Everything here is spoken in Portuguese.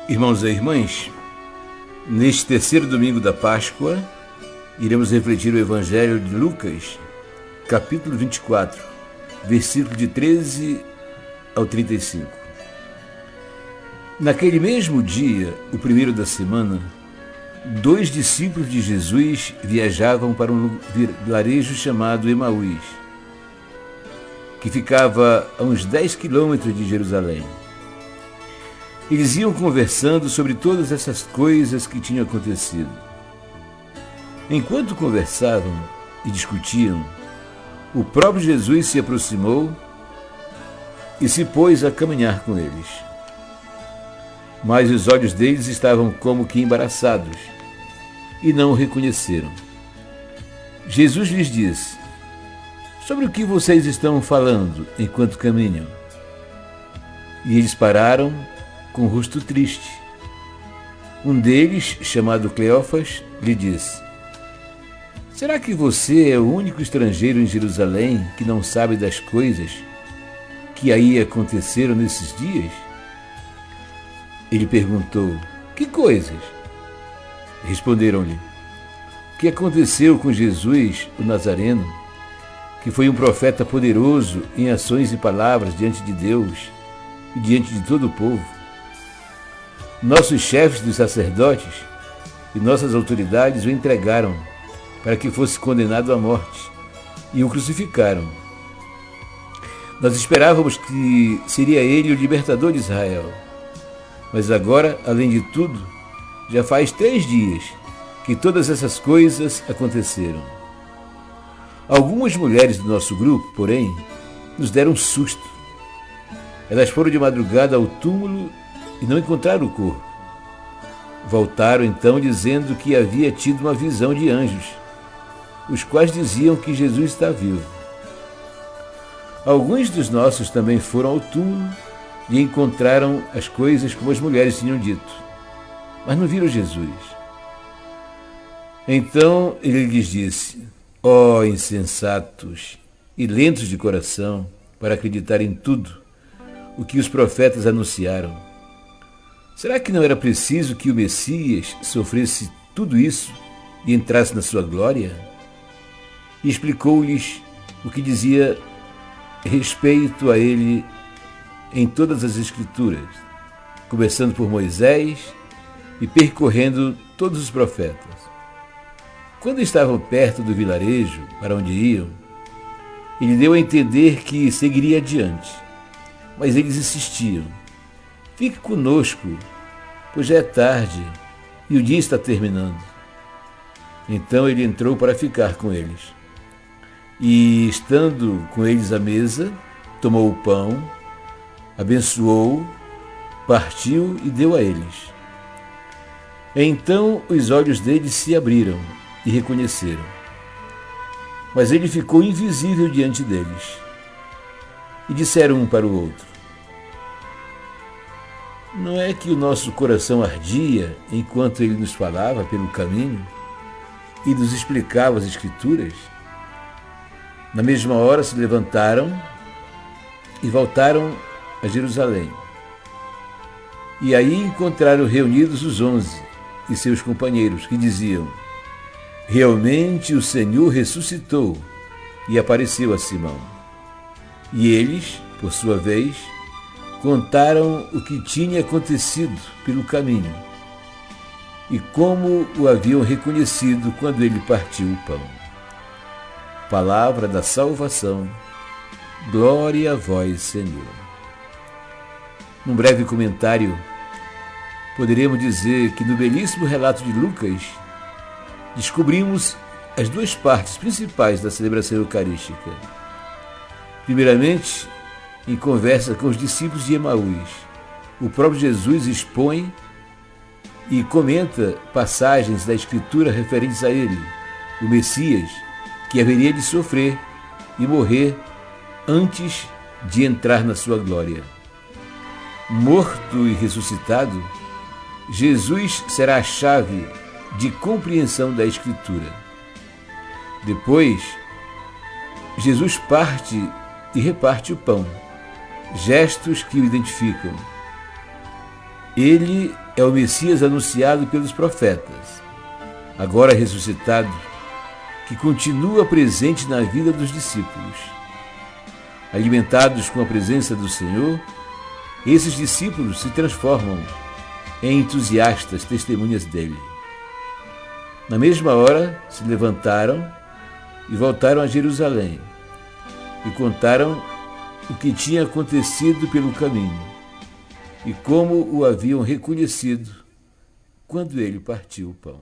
Irmãos e irmãs, neste terceiro domingo da Páscoa, iremos refletir o Evangelho de Lucas, capítulo 24, versículo de 13 ao 35. Naquele mesmo dia, o primeiro da semana, 2 discípulos de Jesus viajavam para um vilarejo chamado Emaús, que ficava a uns 10 quilômetros de Jerusalém. Eles iam conversando sobre todas essas coisas que tinham acontecido. Enquanto conversavam e discutiam, o próprio Jesus se aproximou e se pôs a caminhar com eles. Mas os olhos deles estavam como que embaraçados e não o reconheceram. Jesus lhes disse: "Sobre o que vocês estão falando enquanto caminham?" E eles pararam com o rosto triste. Um deles, chamado Cleófas, lhe disse: "Será que você é o único estrangeiro em Jerusalém que não sabe das coisas que aí aconteceram nesses dias?" Ele perguntou: "Que coisas?" Responderam-lhe: "O que aconteceu com Jesus, o Nazareno, que foi um profeta poderoso em ações e palavras diante de Deus e diante de todo o povo. Nossos chefes dos sacerdotes e nossas autoridades o entregaram para que fosse condenado à morte e o crucificaram. Nós esperávamos que seria ele o libertador de Israel. Mas agora, além de tudo, já faz 3 dias que todas essas coisas aconteceram. Algumas mulheres do nosso grupo, porém, nos deram um susto. Elas foram de madrugada ao túmulo e não encontraram o corpo. Voltaram então dizendo que havia tido uma visão de anjos, os quais diziam que Jesus está vivo. Alguns dos nossos também foram ao túmulo e encontraram as coisas como as mulheres tinham dito, mas não viram Jesus." Então ele lhes disse: "Ó insensatos e lentos de coração para acreditar em tudo o que os profetas anunciaram. Será que não era preciso que o Messias sofresse tudo isso e entrasse na sua glória?" E explicou-lhes o que dizia respeito a ele em todas as Escrituras, começando por Moisés e percorrendo todos os profetas. Quando estavam perto do vilarejo para onde iam, ele deu a entender que seguiria adiante, mas eles insistiam: "Fique conosco, pois já é tarde e o dia está terminando." Então ele entrou para ficar com eles. E, estando com eles à mesa, tomou o pão, abençoou, partiu e deu a eles. Então os olhos deles se abriram e reconheceram. Mas ele ficou invisível diante deles. E disseram um para o outro: "Não é que o nosso coração ardia enquanto ele nos falava pelo caminho e nos explicava as Escrituras?" Na mesma hora se levantaram e voltaram a Jerusalém. E aí encontraram reunidos os 11 e seus companheiros, que diziam: "Realmente o Senhor ressuscitou e apareceu a Simão." E eles, por sua vez, contaram o que tinha acontecido pelo caminho e como o haviam reconhecido quando ele partiu o pão. Palavra da salvação. Glória a vós, Senhor. Num breve comentário, poderemos dizer que no belíssimo relato de Lucas, descobrimos as 2 partes principais da celebração eucarística. Primeiramente, em conversa com os discípulos de Emaús, o próprio Jesus expõe e comenta passagens da Escritura referentes a ele, o Messias, que haveria de sofrer e morrer antes de entrar na sua glória. Morto e ressuscitado, Jesus será a chave de compreensão da Escritura. Depois, Jesus parte e reparte o pão, gestos que o identificam. Ele é o Messias anunciado pelos profetas, agora ressuscitado, que continua presente na vida dos discípulos. Alimentados com a presença do Senhor, esses discípulos se transformam em entusiastas testemunhas dele. Na mesma hora, se levantaram e voltaram a Jerusalém e contaram o que tinha acontecido pelo caminho e como o haviam reconhecido quando ele partiu o pão.